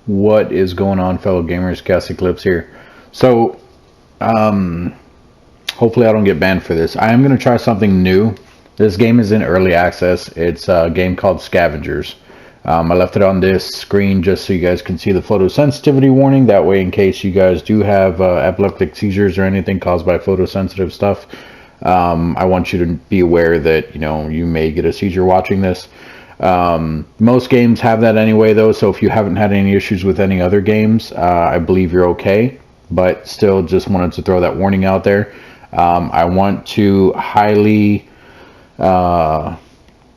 What is going on, fellow gamers? ChaosEclipse here. So, hopefully I don't get banned for this. I am going to try something new. This game is in early access. It's a game called Scavengers. I left it on this screen just so you guys can see the photosensitivity warning. That way, in case you guys do have epileptic seizures or anything caused by photosensitive stuff, I want you to be aware that, you may get a seizure watching this. Most games have that anyway, though, so if you haven't had any issues with any other games, I believe you're okay, but still just wanted to throw that warning out there. I want to highly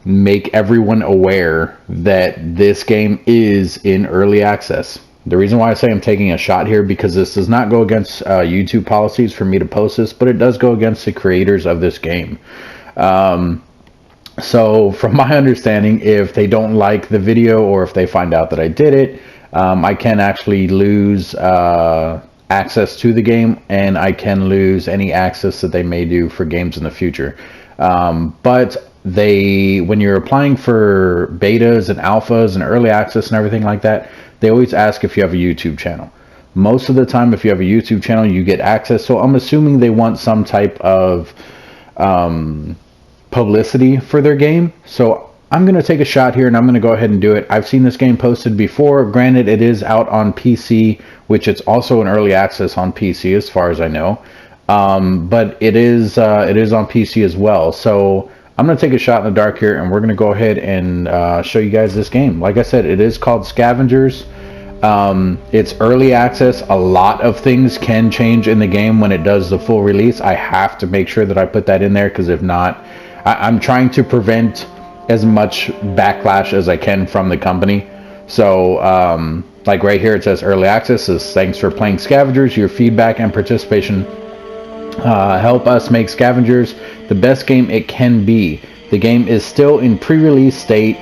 make everyone aware that this game is in early access. The reason why I say I'm taking a shot here, because this does not go against YouTube policies for me to post this, but it does go against the creators of this game. So from my understanding, if they don't like the video or if they find out that I did it, I can actually lose access to the game, and I can lose any access that they may do for games in the future. But when you're applying for betas and alphas and early access and everything like that, they always ask if you have a YouTube channel. Most of the time, if you have a YouTube channel, you get access. So I'm assuming they want some type of publicity for their game. So I'm going to take a shot here and I'm going to go ahead and do it. I've seen this game posted before. Granted, it is out on PC, which it's also in early access on PC as far as I know. But it is on PC as well. So I'm going to take a shot in the dark here, and we're going to go ahead and show you guys this game. Like I said, it is called Scavengers. It's early access. A lot of things can change in the game when it does the full release. I have to make sure that I put that in there, because if not, I'm trying to prevent as much backlash as I can from the company. So like right here, it says early access says, thanks for playing Scavengers. Your feedback and participation help us make Scavengers the best game it can be. The game is still in pre-release state.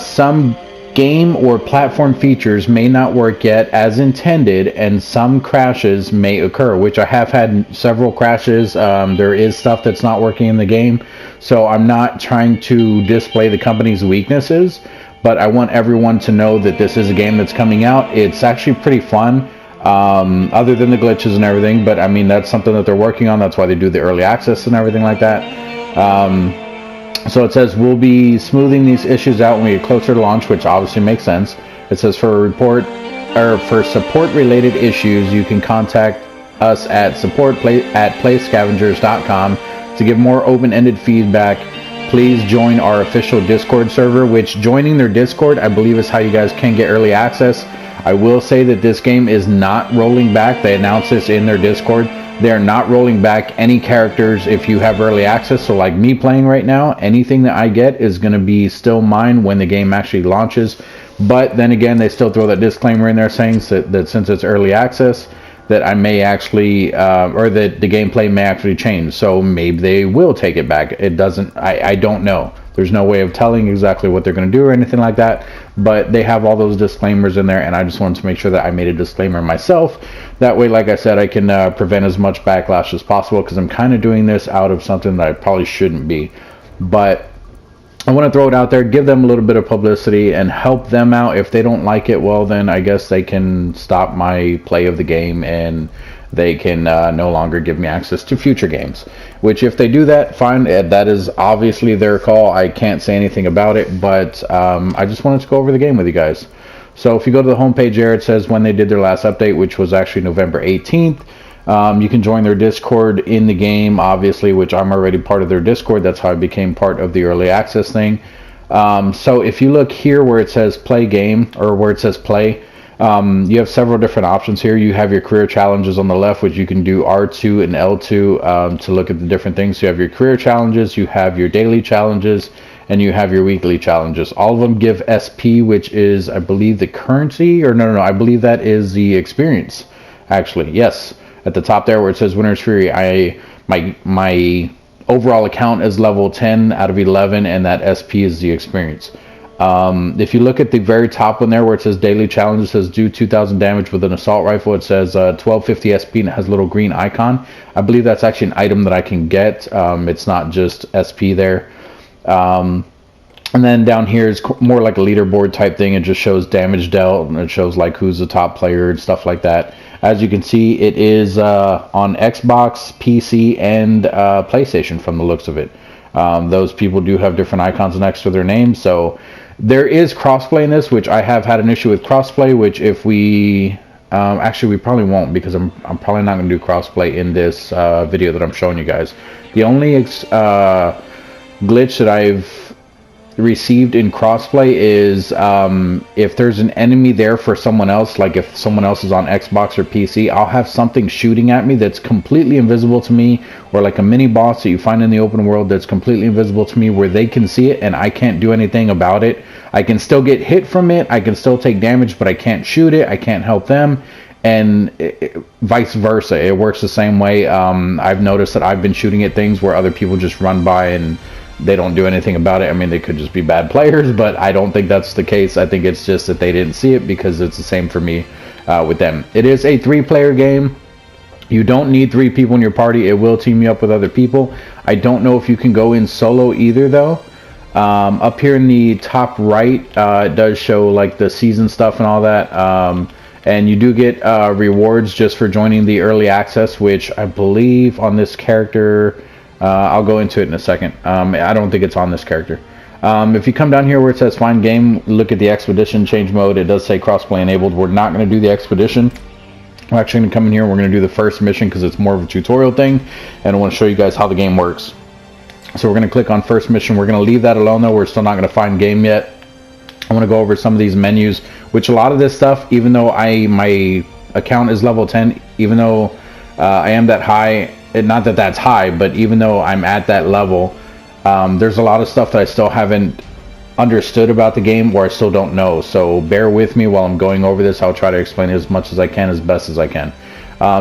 Some game or platform features may not work yet as intended, and some crashes may occur, which I have had several crashes. There is stuff that's not working in the game, so I'm not trying to display the company's weaknesses, but I want everyone to know that this is a game that's coming out. It's actually pretty fun, other than the glitches and everything, but I mean, that's something that they're working on. That's why they do the early access and everything like that. So it says we'll be smoothing these issues out when we get closer to launch, which obviously makes sense. It says for support related issues, you can contact us at support@playscavengers.com to give more open-ended feedback. Please join our official Discord server, which joining their Discord, I believe, is how you guys can get early access. I will say that this game is not rolling back. They announced this in their Discord. They're not rolling back any characters if you have early access. So like me playing right now, anything that I get is going to be still mine when the game actually launches. But then again, they still throw that disclaimer in there saying that since it's early access, that I may actually, or that the gameplay may actually change. So maybe they will take it back. It doesn't, I don't know. There's no way of telling exactly what they're going to do or anything like that, but they have all those disclaimers in there, and I just wanted to make sure that I made a disclaimer myself. That way, like I said, I can prevent as much backlash as possible, because I'm kind of doing this out of something that I probably shouldn't be. But I want to throw it out there, give them a little bit of publicity, and help them out. If they don't like it, well, then I guess they can stop my play of the game, and they can no longer give me access to future games. Which, if they do that, fine. That is obviously their call. I can't say anything about it, but I just wanted to go over the game with you guys. So if you go to the homepage there, it says when they did their last update, which was actually November 18th. You can join their Discord in the game, obviously, which I'm already part of their Discord. That's how I became part of the early access thing. So if you look here where it says play game, or where it says play, you have several different options here. You have your career challenges on the left, which you can do R2 and L2 to look at the different things. So you have your career challenges, you have your daily challenges, and you have your weekly challenges. All of them give SP, which is, I believe, the currency, or no, I believe that is the experience, actually. Yes, at the top there where it says Winner's Fury, my overall account is level 10 out of 11, and that SP is the experience. If you look at the very top one there where it says daily challenge, it says do 2,000 damage with an assault rifle. It says 1250 SP, and it has a little green icon. I believe that's actually an item that I can get. It's not just SP there. And then down here is more like a leaderboard type thing. It just shows damage dealt, and it shows like who's the top player and stuff like that. As you can see, it is on Xbox, PC, and PlayStation from the looks of it. Those people do have different icons next to their names. So there is crossplay in this, which I have had an issue with crossplay, which if we... actually, we probably won't, because I'm probably not going to do crossplay in this video that I'm showing you guys. The only glitch that I've received in crossplay is if there's an enemy there for someone else, like if someone else is on Xbox or PC, I'll have something shooting at me that's completely invisible to me, or like a mini boss that you find in the open world that's completely invisible to me, where they can see it and I can't do anything about it. I can still get hit from it, I can still take damage, but I can't shoot it, I can't help them, and vice versa. It works the same way. I've noticed that I've been shooting at things where other people just run by and they don't do anything about it. I mean, they could just be bad players, but I don't think that's the case. I think it's just that they didn't see it, because it's the same for me with them. It is a 3-player game. You don't need 3 people in your party. It will team you up with other people. I don't know if you can go in solo either, though. Up here in the top right, it does show like the season stuff and all that. And you do get rewards just for joining the early access, which I believe on this character... I'll go into it in a second. I don't think it's on this character. If you come down here where it says find game, look at the expedition change mode. It does say crossplay enabled. We're not going to do the expedition. We're actually going to come in here and we're going to do the first mission, because it's more of a tutorial thing, and I want to show you guys how the game works. So we're going to click on first mission. We're going to leave that alone, though. We're still not going to find game yet. I want to go over some of these menus, which a lot of this stuff, even though my account is level 10, even though I am that high, not that that's high, but even though I'm at that level, there's a lot of stuff that I still haven't understood about the game, or I still don't know. So bear with me while I'm going over this. I'll try to explain it as much as I can, as best as I can.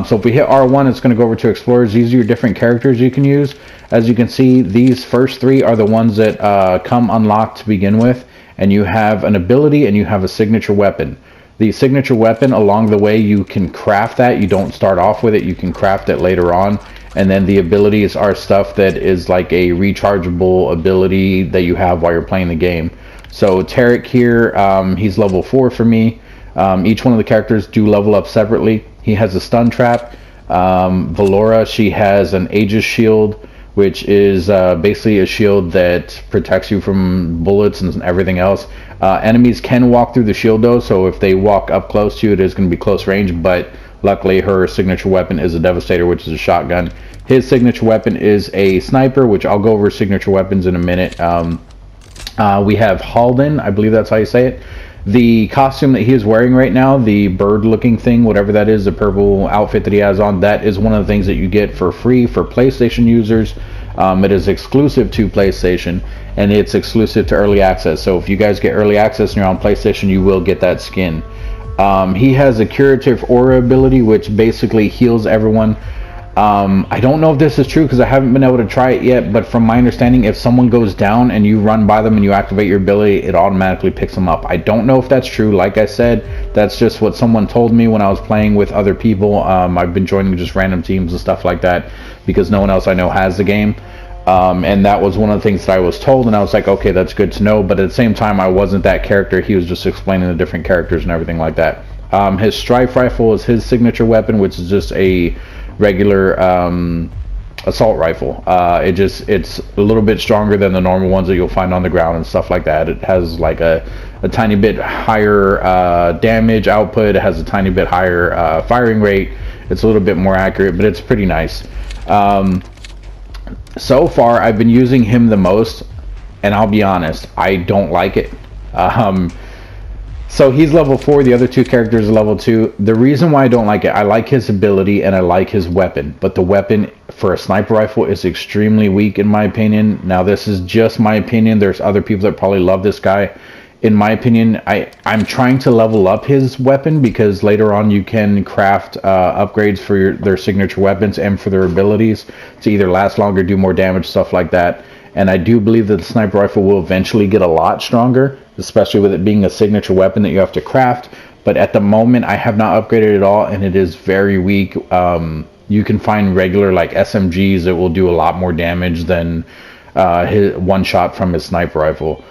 So if we hit R1, it's going to go over to Explorers. These are your different characters you can use. As you can see, these first 3 are the ones that come unlocked to begin with, and you have an ability and you have a signature weapon. The signature weapon, along the way, you can craft that. You don't start off with it. You can craft it later on. And then the abilities are stuff that is like a rechargeable ability that you have while you're playing the game. So Tarek here, he's level 4 for me. Each one of the characters do level up separately. He has a stun trap. Valora, she has an Aegis shield, which is basically a shield that protects you from bullets and everything else. Enemies can walk through the shield though, so if they walk up close to you, it is going to be close range, but luckily her signature weapon is a Devastator, which is a shotgun. His signature weapon is a sniper, which I'll go over signature weapons in a minute. We have Halden, I believe that's how you say it. The costume that he is wearing right now, the bird looking thing, whatever that is, the purple outfit that he has on, that is one of the things that you get for free for PlayStation users. It is exclusive to PlayStation, and it's exclusive to early access. So if you guys get early access and you're on PlayStation, you will get that skin. He has a curative aura ability, which basically heals everyone. I don't know if this is true because I haven't been able to try it yet, but from my understanding, if someone goes down and you run by them and you activate your ability, it automatically picks them up. I don't know if that's true. Like I said, that's just what someone told me when I was playing with other people. I've been joining just random teams and stuff like that because no one else I know has the game. And that was one of the things that I was told, and I was like, okay, that's good to know. But at the same time, I wasn't that character. He was just explaining the different characters and everything like that. His Strife Rifle is his signature weapon, which is just a regular assault rifle. It's a little bit stronger than the normal ones that you'll find on the ground and stuff like that. It has like a tiny bit higher damage output. It has a tiny bit higher firing rate. It's a little bit more accurate, but it's pretty nice. So far, I've been using him the most, and I'll be honest, I don't like it. So he's level 4, the other two characters are level 2. The reason why I don't like it, I like his ability and I like his weapon, but the weapon for a sniper rifle is extremely weak in my opinion. Now this is just my opinion, there's other people that probably love this guy. In my opinion, I'm trying to level up his weapon because later on you can craft upgrades for their signature weapons and for their abilities to either last longer, do more damage, stuff like that. And I do believe that the sniper rifle will eventually get a lot stronger, especially with it being a signature weapon that you have to craft. But at the moment, I have not upgraded it all, and it is very weak. You can find regular like SMGs that will do a lot more damage than his one shot from his sniper rifle.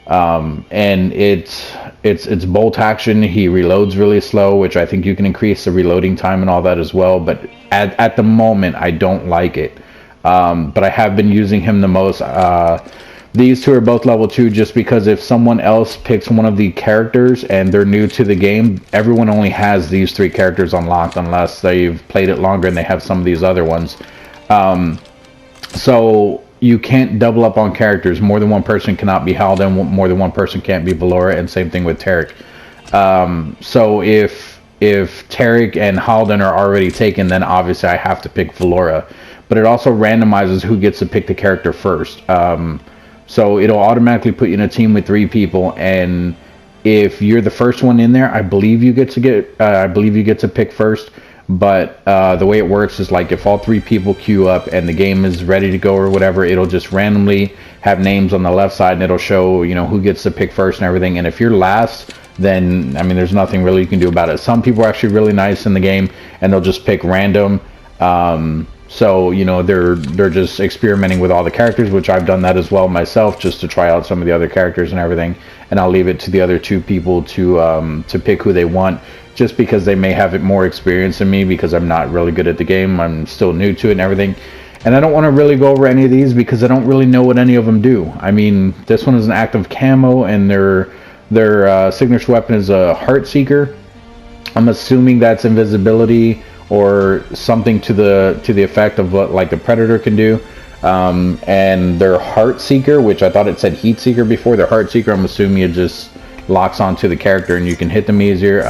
And it's bolt action. He reloads really slow, which I think you can increase the reloading time and all that as well, but at the moment I don't like it. But I have been using him the most. These two are both level 2 just because if someone else picks one of the characters and they're new to the game, everyone only has these 3 characters unlocked unless they've played it longer and they have some of these other ones. So you can't double up on characters. More than one person cannot be Halden, more than one person can't be Valora, and same thing with Tarek. So if Tarek and Halden are already taken, then obviously I have to pick Valora. But it also randomizes who gets to pick the character first. So it'll automatically put you in a team with 3 people, and if you're the first one in there, I believe you get to pick first. But the way it works is like if all 3 people queue up and the game is ready to go or whatever, it'll just randomly have names on the left side and it'll show, you know, who gets to pick first and everything. And if you're last, then I mean there's nothing really you can do about it. Some people are actually really nice in the game and they'll just pick random. So you know they're just experimenting with all the characters, which I've done that as well myself, just to try out some of the other characters and everything. And I'll leave it to the other 2 people to pick who they want, just because they may have more experience than me, because I'm not really good at the game. I'm still new to it and everything. And I don't want to really go over any of these because I don't really know what any of them do. I mean, this one is an active camo, and their signature weapon is a Heart Seeker. I'm assuming that's invisibility or something to the effect of what like the Predator can do. And their Heart Seeker, which I thought it said Heat Seeker before, their Heart Seeker, I'm assuming it just locks onto the character and you can hit them easier.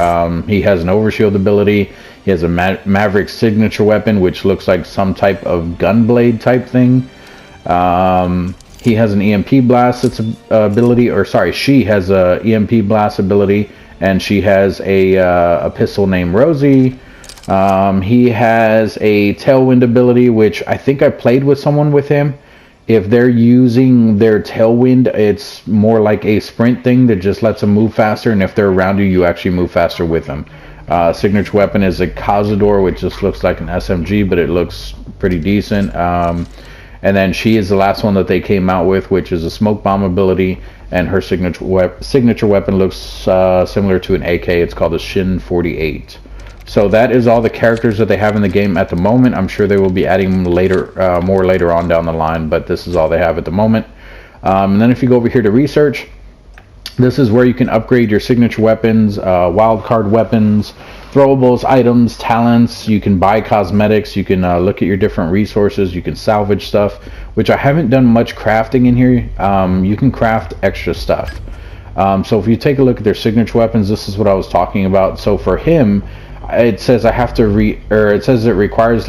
He has an overshield ability. He has a Maverick signature weapon, which looks like some type of gunblade type thing. He has an EMP blast ability, or sorry, she has a EMP blast ability, and she has a pistol named Rosie. He has a tailwind ability, which I think I played with someone with him. If they're using their tailwind, it's more like a sprint thing that just lets them move faster, and if they're around you, you actually move faster with them. Signature weapon is a Cazador, which just looks like an SMG, but it looks pretty decent. And then she is the last one that they came out with, which is a smoke bomb ability, and her signature weapon looks similar to an AK. It's called a Shin 48. So that is all the characters that they have in the game at the moment. I'm sure they will be adding later, more later on down the line, but this is all they have at the moment. And then if you go over here to research, this is where you can upgrade your signature weapons, wildcard weapons, throwables, items, talents. You can buy cosmetics. You can look at your different resources. You can salvage stuff, which I haven't done much crafting in here. You can craft extra stuff. So if you take a look at their signature weapons, this is what I was talking about. So for him, it says I have to it says it requires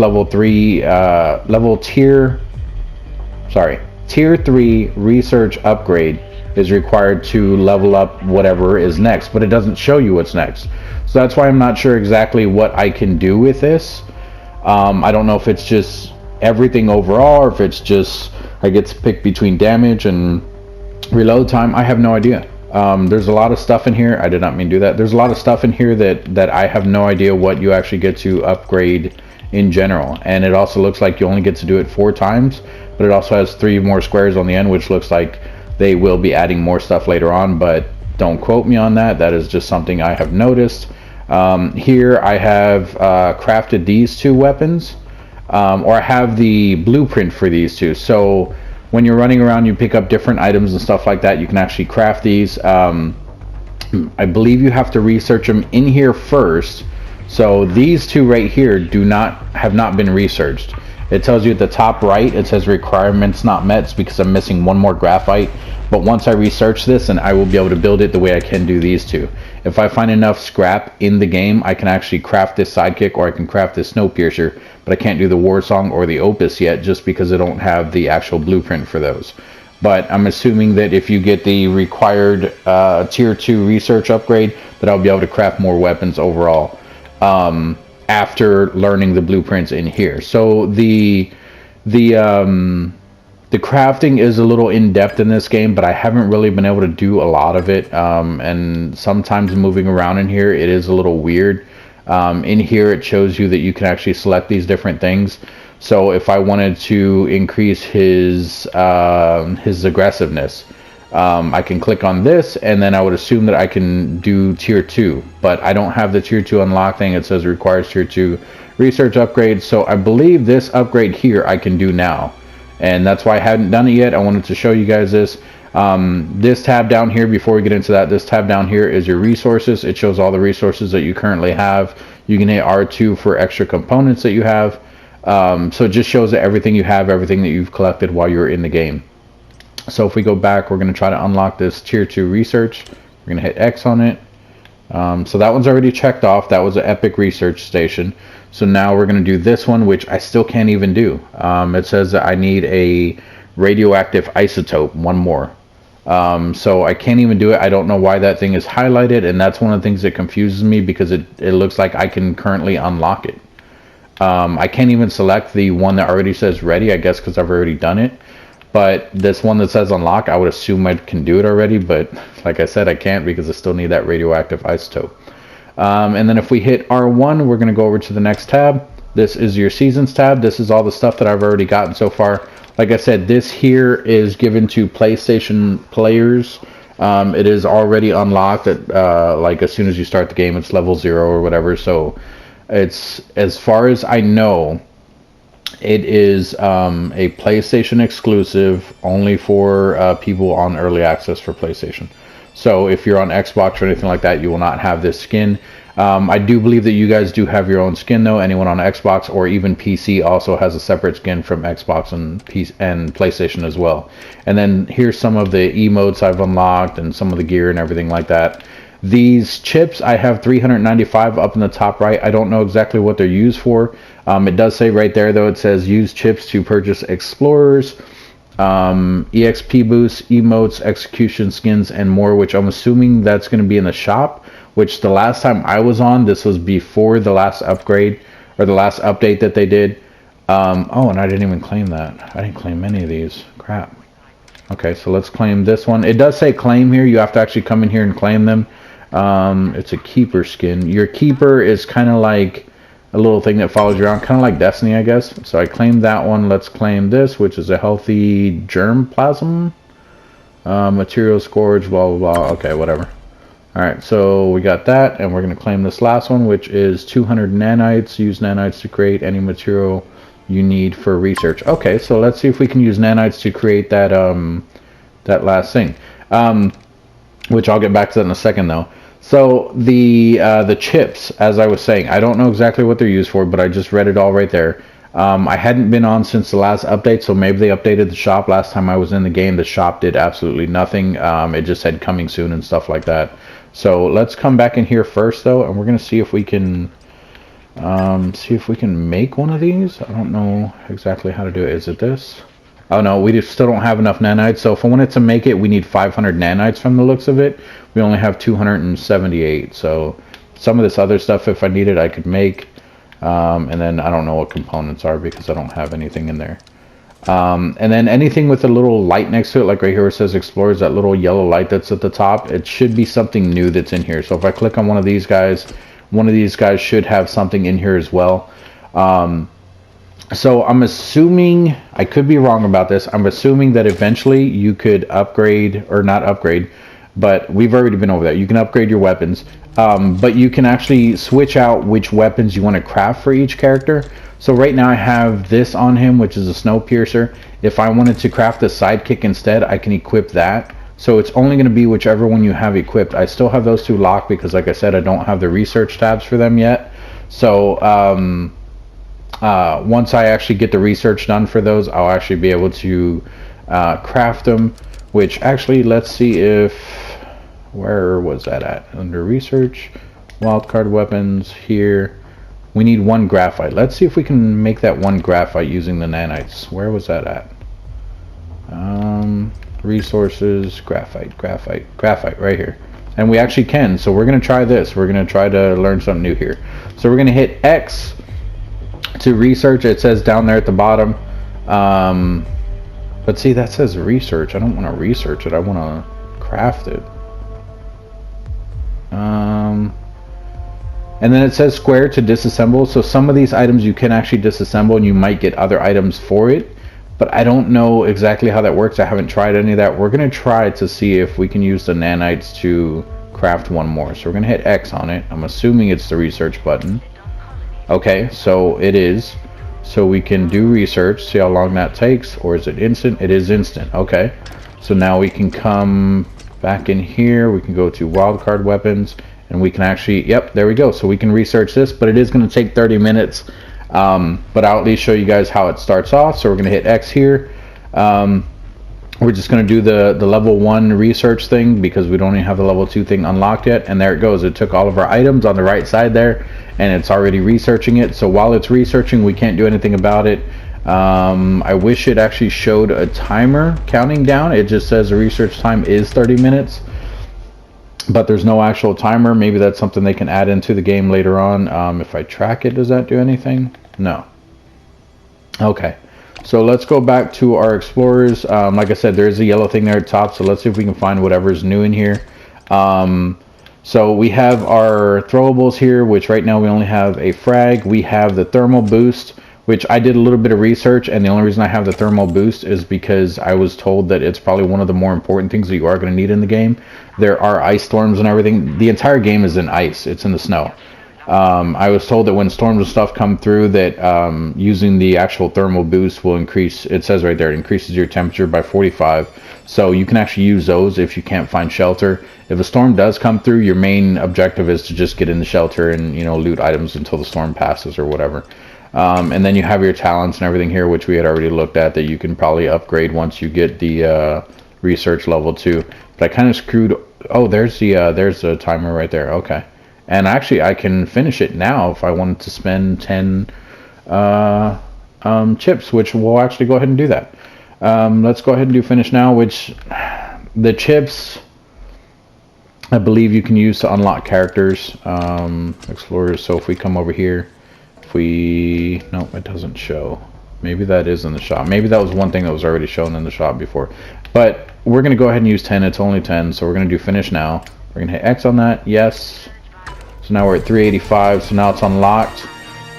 tier 3 research upgrade is required to level up whatever is next, but it doesn't show you what's next. So that's why I'm not sure exactly what I can do with this. I don't know if it's just everything overall, or if it's just I get to pick between damage and reload time. I have no idea. There's a lot of stuff in here. I did not mean to do that. There's a lot of stuff in here that I have no idea what you actually get to upgrade in general. And it also looks like you only get to do it 4 times, but it also has 3 more squares on the end, which looks like they will be adding more stuff later on, but don't quote me on that. That is just something I have noticed. Here I have crafted these 2 weapons, or I have the blueprint for these 2. So when you're running around, you pick up different items and stuff like that. You can actually craft these. I believe you have to research them in here first. So these 2 right here have not been researched. It tells you at the top right, it says requirements not met. It's because I'm missing 1 more graphite. But once I research this, and I will be able to build it the way I can do these 2. If I find enough scrap in the game, I can actually craft this sidekick, or I can craft this Snowpiercer, but I can't do the War Song or the Opus yet, just because I don't have the actual blueprint for those. But I'm assuming that if you get the required tier 2 research upgrade, that I'll be able to craft more weapons overall after learning the blueprints in here. So the crafting is a little in-depth in this game, but I haven't really been able to do a lot of it, and sometimes moving around in here it is a little weird. In here it shows you that you can actually select these different things. So if I wanted to increase his aggressiveness, I can click on this, and then I would assume that I can do tier 2, but I don't have the tier 2 unlock thing. It says requires tier 2 research upgrade, so I believe this upgrade here I can do now, and that's why I hadn't done it yet. I wanted to show you guys this. This tab down here, before we get into that, this tab down here is your resources. It shows all the resources that you currently have. You can hit R2 for extra components that you have. So it just shows that everything you have, everything that you've collected while you're in the game. So if we go back, we're going to try to unlock this tier 2 research. We're going to hit X on it. So that one's already checked off. That was an epic research station. So now we're going to do this one, which I still can't even do. It says that I need a radioactive isotope, one more. So I can't even do it. I don't know why that thing is highlighted, and that's one of the things that confuses me, because it looks like I can currently unlock it. I can't even select the one that already says ready, I guess because I've already done it. But this one that says unlock, I would assume I can do it already, but like I said, I can't because I still need that radioactive isotope. And then if we hit R1, we're going to go over to the next tab. This is your seasons tab. This is all the stuff that I've already gotten so far. Like I said, this here is given to PlayStation players. It is already unlocked at, like as soon as you start the game, it's level 0 or whatever. So it's, as far as I know, it is a PlayStation exclusive, only for people on early access for PlayStation. So if you're on Xbox or anything like that, you will not have this skin. I do believe that you guys do have your own skin though. Anyone on Xbox or even PC also has a separate skin from Xbox and PlayStation as well. And then here's some of the emotes I've unlocked and some of the gear and everything like that. These chips, I have 395 up in the top right. I don't know exactly what they're used for. It does say right there though, it says use chips to purchase explorers, EXP boosts, emotes, execution skins, and more, which I'm assuming that's going to be in the shop, which the last time I was on, this was before the last upgrade or the last update that they did. Oh, and I didn't even claim that. I didn't claim any of these. Crap. Okay, so let's claim this one. It does say claim here. You have to actually come in here and claim them. It's a keeper skin. Your keeper is kind of like a little thing that follows you around, kind of like Destiny, I guess. So I claimed that one. Let's claim this, which is a healthy germplasm. Material scourge, blah, blah, blah. Okay, whatever. Alright, so we got that, and we're going to claim this last one, which is 200 nanites. Use nanites to create any material you need for research. Okay, so let's see if we can use nanites to create that, that last thing. Which I'll get back to that in a second, though. So the chips, as I was saying, I don't know exactly what they're used for, but I just read it all right there. I hadn't been on since the last update, so maybe they updated the shop. Last time I was in the game, the shop did absolutely nothing. It just said coming soon and stuff like that. So let's come back in here first, though, and we're gonna see if we can make one of these. I don't know exactly how to do it. Is it this? Oh no, we still don't have enough nanites. So if I wanted to make it, we need 500 nanites from the looks of it. We only have 278. So some of this other stuff, if I needed, I could make. And then I don't know what components are because I don't have anything in there. And then anything with a little light next to it, like right here where it says Explorers, that little yellow light that's at the top, it should be something new that's in here. So if I click on one of these guys should have something in here as well. So I'm assuming, I could be wrong about this, I'm assuming that eventually you could upgrade, or not upgrade, but we've already been over that. You can upgrade your weapons, but you can actually switch out which weapons you want to craft for each character. So right now I have this on him, which is a Snowpiercer. If I wanted to craft a sidekick instead, I can equip that. So it's only going to be whichever one you have equipped. I still have those two locked because, like I said, I don't have the research tabs for them yet. So once I actually get the research done for those, I'll actually be able to craft them. Which actually, let's see if, where was that at? Under research, wildcard weapons, here. We need one graphite. Let's see if we can make that one graphite using the nanites. Where was that at? Resources, graphite, right here. And we actually can, so we're going to try this. We're going to try to learn something new here. So we're going to hit X to research. It says down there at the bottom. But see, that says research. I don't want to research it. I want to craft it. And then it says square to disassemble. So some of these items you can actually disassemble and you might get other items for it. but I don't know exactly how that works. I haven't tried any of that. We're going to try to see if we can use the nanites to craft one more. So we're going to hit X on it. I'm assuming it's the research button. Okay, so it is. So we can do research, see how long that takes, or is it instant? It is instant. Okay, so now we can come back in here. We can go to wildcard weapons, and we can actually, yep, there we go. So we can research this, but it is going to take 30 minutes. But I'll at least show you guys how it starts off. So we're going to hit X here. We're just going to do the level 1 research thing because we don't even have the level 2 thing unlocked yet. And there it goes. It took all of our items on the right side there, and it's already researching it. So while it's researching, we can't do anything about it. I wish it actually showed a timer counting down. It just says the research time is 30 minutes, but there's no actual timer. Maybe that's something they can add into the game later on. If I track it, does that do anything? No. Okay. So let's go back to our explorers. Like I said, there's a yellow thing there at the top, so let's see if we can find whatever's new in here. So we have our throwables here, which right now we only have a frag. We have the thermal boost, which I did a little bit of research, and the only reason I have the thermal boost is because I was told that it's probably one of the more important things that you are going to need in the game. There are ice storms and everything. The entire game is in ice. It's in the snow. I was told that when storms and stuff come through that using the actual thermal boost will increase, it says right there, it increases your temperature by 45. So you can actually use those if you can't find shelter. If a storm does come through, your main objective is to just get in the shelter and, you know, loot items until the storm passes or whatever. And then you have your talents and everything here, which we had already looked at, that you can probably upgrade once you get the research level 2. But I kind of screwed. Oh, there's the timer right there. Okay. And actually, I can finish it now if I wanted to spend 10 chips, which we'll actually go ahead and do that. Let's go ahead and do finish now, which the chips, I believe you can use to unlock characters, explorers. So if we come over here, no, it doesn't show. Maybe that is in the shop. Maybe that was one thing that was already shown in the shop before. But we're going to go ahead and use 10. It's only 10, so we're going to do finish now. We're going to hit X on that. Yes. So now we're at 385, so now it's unlocked.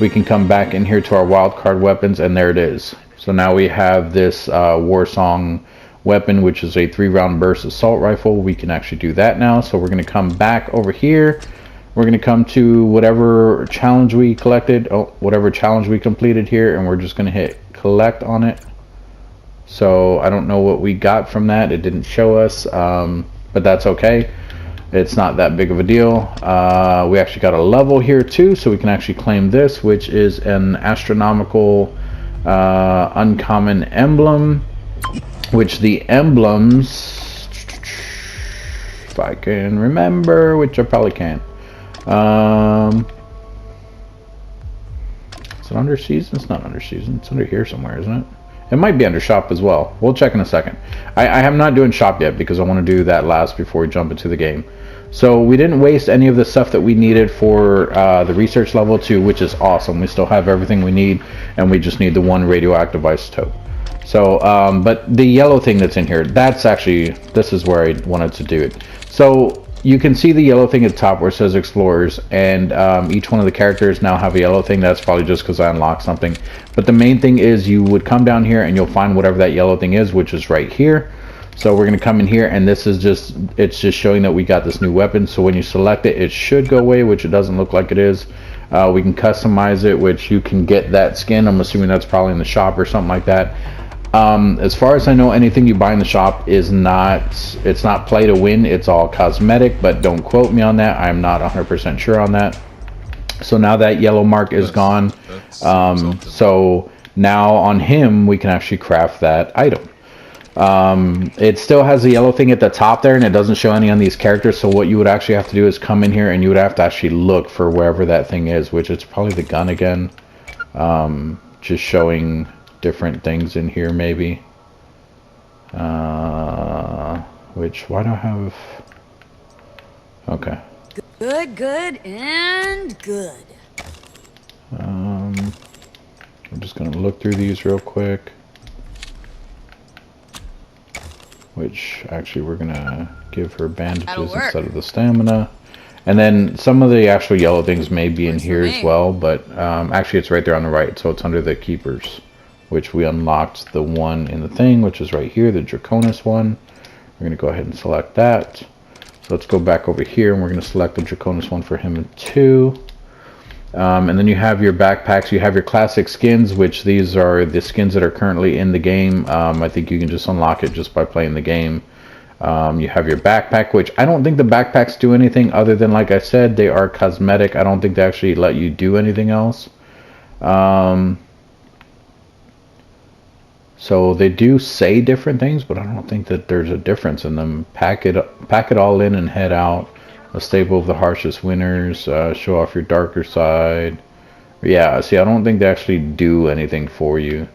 We can come back in here to our wildcard weapons, and there it is. So now we have this War Song weapon, which is a 3-round burst assault rifle. We can actually do that now. So we're going to come back over here. We're going to come to whatever challenge we collected, whatever challenge we completed here, and we're just going to hit collect on it. So I don't know what we got from that. It didn't show us, but that's okay. It's not that big of a deal. We actually got a level here too, so we can actually claim this, which is an astronomical uncommon emblem, which the emblems, if I can remember, which I probably can't. Is it under season? It's not under season. It's under here somewhere, isn't it? It might be under shop as well. We'll check in a second. I am not doing shop yet because I want to do that last before we jump into the game. So we didn't waste any of the stuff that we needed for the research level 2, which is awesome. We still have everything we need, and we just need the one radioactive isotope. So, but the yellow thing that's in here, that's actually, this is where I wanted to do it. So you can see the yellow thing at the top where it says Explorers, and each one of the characters now have a yellow thing. That's probably just because I unlocked something. But the main thing is you would come down here and you'll find whatever that yellow thing is, which is right here. So we're going to come in here, and this is just, it's just showing that we got this new weapon. So when you select it, it should go away, which it doesn't look like it is. We can customize it, which you can get that skin. I'm assuming that's probably in the shop or something like that. As far as I know, anything you buy in the shop is not, it's not play to win. It's all cosmetic, but don't quote me on that. I'm not 100% sure on that. So now that yellow mark is gone. So now on him, we can actually craft that item. It still has the yellow thing at the top there, and it doesn't show any on these characters. So what you would actually have to do is come in here and you would have to actually look for wherever that thing is, which it's probably the gun again. Just showing different things in here maybe. Which, why do I have... Okay. Good, good, and good. I'm just gonna look through these real quick. Which, actually, we're gonna give her bandages instead of the stamina. And then some of the actual yellow things may be in here as well, but actually it's right there on the right, so it's under the keepers. which we unlocked the one in the thing, which is right here, the Draconis one. We're going to go ahead and select that. So let's go back over here, and we're going to select the Draconis one for him too. And then you have your backpacks. You have your classic skins, which these are the skins that are currently in the game. I think you can just unlock it just by playing the game. You have your backpack, which I don't think the backpacks do anything other than, like I said, they are cosmetic. I don't think they actually let you do anything else. So they do say different things, but I don't think that there's a difference in them. Pack it all in and head out. A staple of the harshest winters. Show off your darker side. Yeah, see, I don't think they actually do anything for you.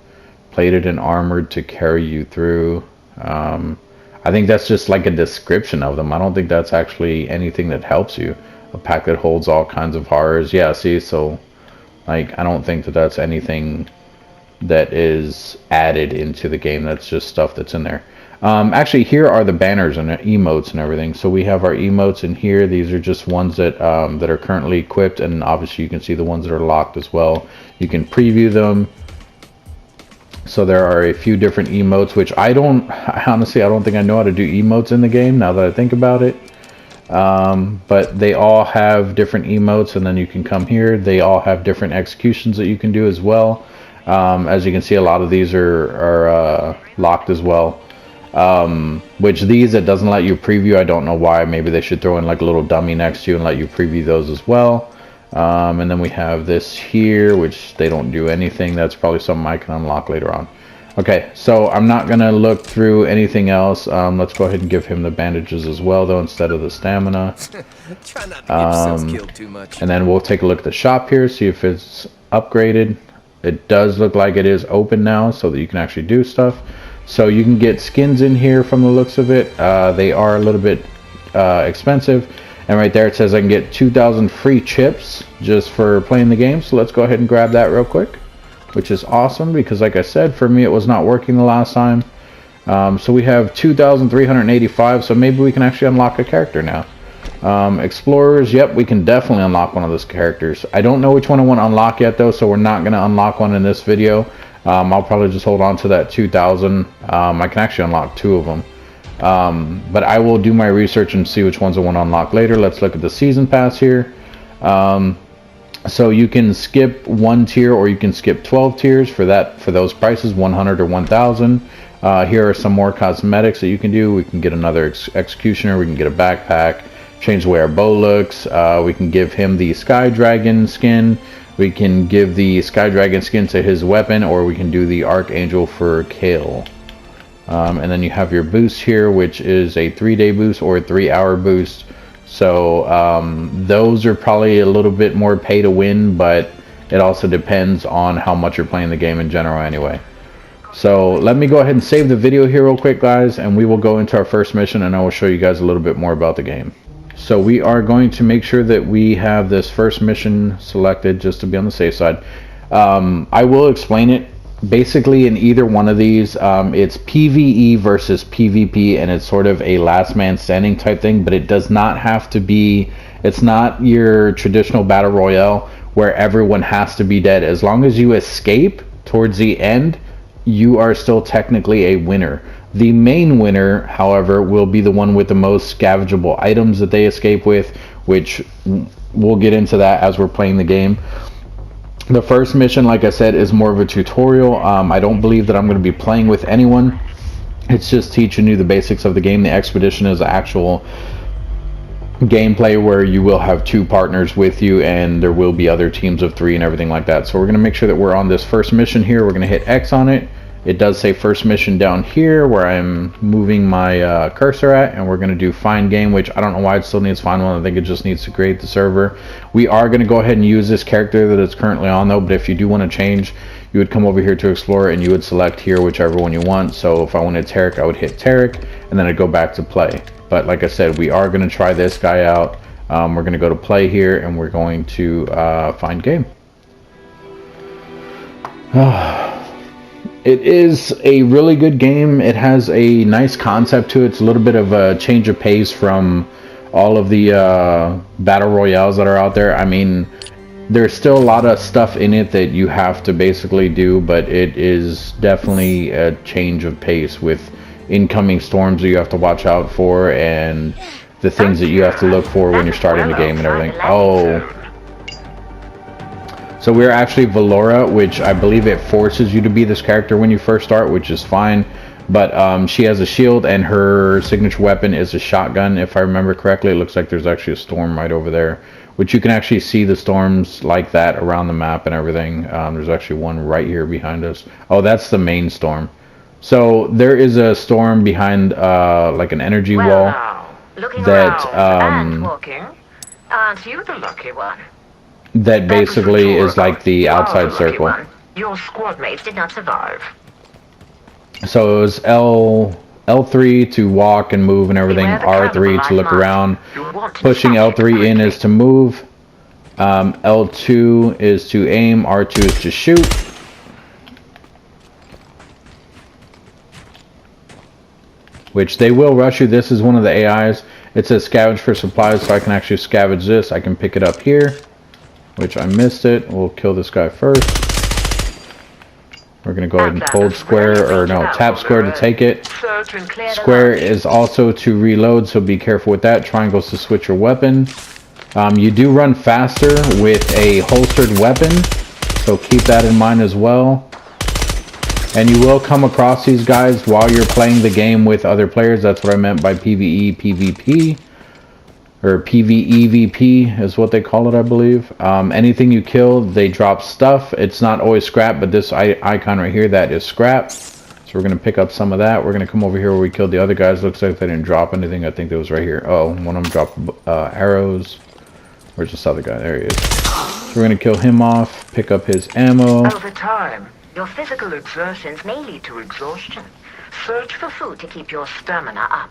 Plated and armored to carry you through. I think that's just like a description of them. I don't think that's actually anything that helps you. A pack that holds all kinds of horrors. Yeah, see, so like I don't think that that's anything that is added into the game. That's just stuff that's in there. Actually, here are the banners and emotes and everything. So we have our emotes in here. These are just ones that that are currently equipped, and obviously you can see the ones that are locked as well. You can preview them. So there are a few different emotes, which honestly I don't think I know how to do emotes in the game now that I think about it. But they all have different emotes, and then you can come here. They all have different executions that you can do as well. As you can see, a lot of these are locked as well. Which these, it doesn't let you preview. I don't know why. Maybe they should throw in like a little dummy next to you and let you preview those as well. And then we have this here, which they don't do anything. That's probably something I can unlock later on. Okay, so I'm not going to look through anything else. Let's go ahead and give him the bandages as well, though, instead of the stamina. Try not to get yourself killed too much. And then we'll take a look at the shop here, see if it's upgraded. It does look like it is open now, so that you can actually do stuff. So you can get skins in here from the looks of it. They are a little bit expensive. And right there it says I can get 2,000 free chips just for playing the game. So let's go ahead and grab that real quick, which is awesome because, like I said, for me it was not working the last time. So we have 2,385, so maybe we can actually unlock a character now. Explorers, yep, we can definitely unlock one of those characters. I don't know which one I want to unlock yet, though, so we're not going to unlock one in this video. I'll probably just hold on to that 2,000. I can actually unlock 2 of them. But I will do my research and see which ones I want to unlock later. Let's look at the season pass here. So you can skip 1 tier or you can skip 12 tiers for those prices, 100 or 1,000. Here are some more cosmetics that you can do. We can get another executioner. We can get a backpack. Change the way our bow looks. We can give him the Sky Dragon skin. We can give the Sky Dragon skin to his weapon, or we can do the Archangel for Kale. And then you have your boost here, which is a 3-day boost or a 3-hour boost. So those are probably a little bit more pay to win, but it also depends on how much you're playing the game in general anyway. So let me go ahead and save the video here real quick, guys, and we will go into our first mission, and I will show you guys a little bit more about the game. So we are going to make sure that we have this first mission selected just to be on the safe side. I will explain it. Basically, in either one of these, it's PvE versus PvP, and it's sort of a last man standing type thing, but it does not have to be, it's not your traditional battle royale where everyone has to be dead. As long as you escape towards the end, you are still technically a winner. The main winner, however, will be the one with the most scavengeable items that they escape with, which we'll get into that as we're playing the game. The first mission, like I said, is more of a tutorial. I don't believe that I'm going to be playing with anyone. It's just teaching you the basics of the game. The expedition is actual gameplay where you will have 2 partners with you, and there will be other teams of 3 and everything like that. So we're going to make sure that we're on this first mission here. We're going to hit X on it. It does say first mission down here where I'm moving my cursor at, and we're going to do find game, which I don't know why it still needs find one. I think it just needs to create the server. We are going to go ahead and use this character that it's currently on, though, but if you do want to change, you would come over here to explore and you would select here whichever one you want. So if I wanted Tarek, I would hit Tarek, and then I'd go back to play. But like I said, we are going to try this guy out. We're going to go to play here, and we're going to find game. It is a really good game. It has a nice concept to it. It's a little bit of a change of pace from all of the battle royales that are out there. I mean, there's still a lot of stuff in it that you have to basically do, but it is definitely a change of pace with incoming storms that you have to watch out for and the things that you have to look for when you're starting the game and everything. Oh. So we're actually Valora, which I believe it forces you to be this character when you first start, which is fine. But she has a shield and her signature weapon is a shotgun, if I remember correctly. It looks like there's actually a storm right over there, which you can actually see the storms like that around the map and everything. There's actually one right here behind us. Oh, that's the main storm. So there is a storm behind like an energy wall that aren't you the lucky one? That basically is like the outside circle. Your squad mates did not survive. So it was L3 to walk and move and everything, R3 to look around. Pushing L3 in is to move. L2 is to aim, R2 is to shoot. Which they will rush you. This is one of the AIs. It says scavenge for supplies, so I can actually scavenge this. I can pick it up here, which I missed it. We'll kill this guy first. We're going to go ahead and hold square, or no, tap square to take it. Square is also to reload, so be careful with that. Triangle is to switch your weapon. You do run faster with a holstered weapon, so keep that in mind as well. And you will come across these guys while you're playing the game with other players. That's what I meant by PvE, PvP. Or PvEVP is what they call it, I believe. Anything you kill, they drop stuff. It's not always scrap, but this icon right here, that is scrap. So we're going to pick up some of that. We're going to come over here where we killed the other guys. Looks like they didn't drop anything. I think it was right here. Oh, one of them dropped arrows. Where's this other guy? There he is. So we're going to kill him off, pick up his ammo. Over time, your physical exertions may lead to exhaustion. Search for food to keep your stamina up.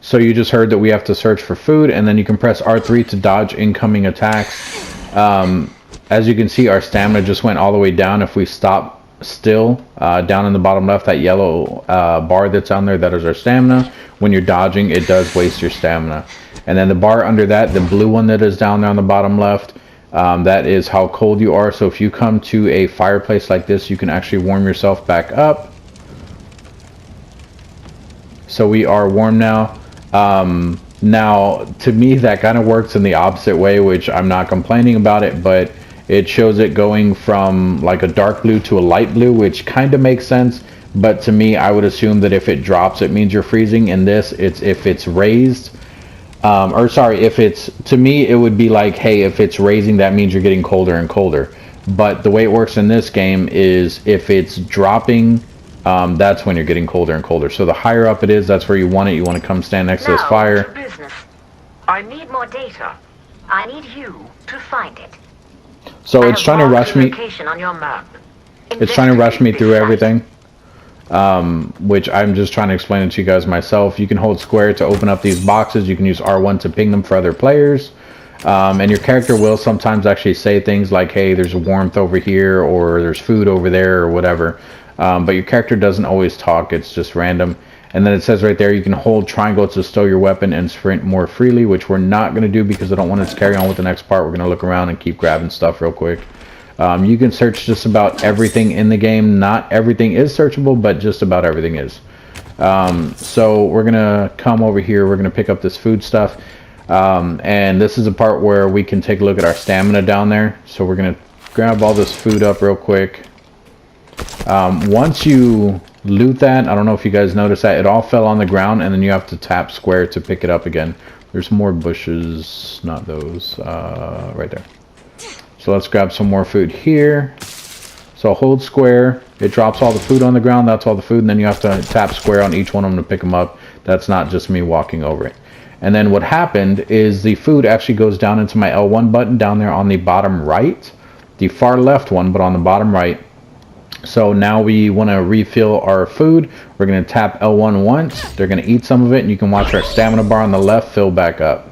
So you just heard that we have to search for food, and then you can press R3 to dodge incoming attacks. As you can see, our stamina just went all the way down. If we stop still, down in the bottom left, that yellow bar that's on there, that is our stamina. When you're dodging, it does waste your stamina. And then the bar under that, the blue one that is down there on the bottom left, that is how cold you are. So if you come to a fireplace like this, you can actually warm yourself back up. So we are warm now. Now, to me, that kind of works in the opposite way, which I'm not complaining about it, but it shows it going from like a dark blue to a light blue, which kind of makes sense. But to me, I would assume that if it drops, it means you're freezing. In this, it's if it's raised, or sorry, if it's, to me, it would be like, hey, if it's raising, that means you're getting colder and colder. But the way it works in this game is if it's dropping, that's when you're getting colder and colder. So the higher up it is, that's where you want it. You want to come stand next to this fire. Business. I need more data. I need you to find it. So it's trying to rush me. On your map. It's trying to rush me through everything. Which I'm just trying to explain it to you guys myself. You can hold square to open up these boxes. You can use R1 to ping them for other players. And your character will sometimes actually say things like, hey, there's warmth over here, or there's food over there, or whatever. But your character doesn't always talk. It's just random. And then it says right there, you can hold triangle to stow your weapon and sprint more freely, which we're not going to do because I don't want to carry on with the next part. We're going to look around and keep grabbing stuff real quick. You can search just about everything in the game. Not everything is searchable, but just about everything is. So we're going to come over here. We're going to pick up this food stuff. And this is a part where we can take a look at our stamina down there. So we're going to grab all this food up real quick. Once you loot that, I don't know if you guys noticed that, it all fell on the ground, and then you have to tap square to pick it up again. There's more bushes, not those, right there. So let's grab some more food here. So hold square, it drops all the food on the ground, that's all the food, and then you have to tap square on each one of them to pick them up. That's not just me walking over it. And then what happened is the food actually goes down into my L1 button down there on the bottom right. The far left one, but on the bottom right. So now we want to refill our food. We're going to tap L1 once. They're going to eat some of it, and you can watch our stamina bar on the left fill back up.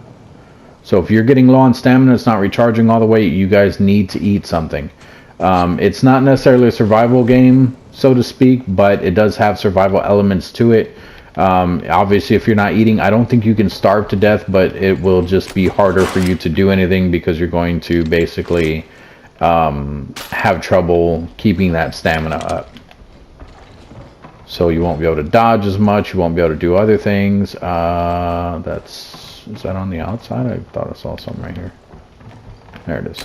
So if you're getting low on stamina, it's not recharging all the way, you guys need to eat something. It's not necessarily a survival game, so to speak, but it does have survival elements to it. Obviously, if you're not eating, I don't think you can starve to death, but it will just be harder for you to do anything because you're going to basically have trouble keeping that stamina up. So you won't be able to dodge as much, you won't be able to do other things. Is that on the outside? I thought I saw something right here. There it is.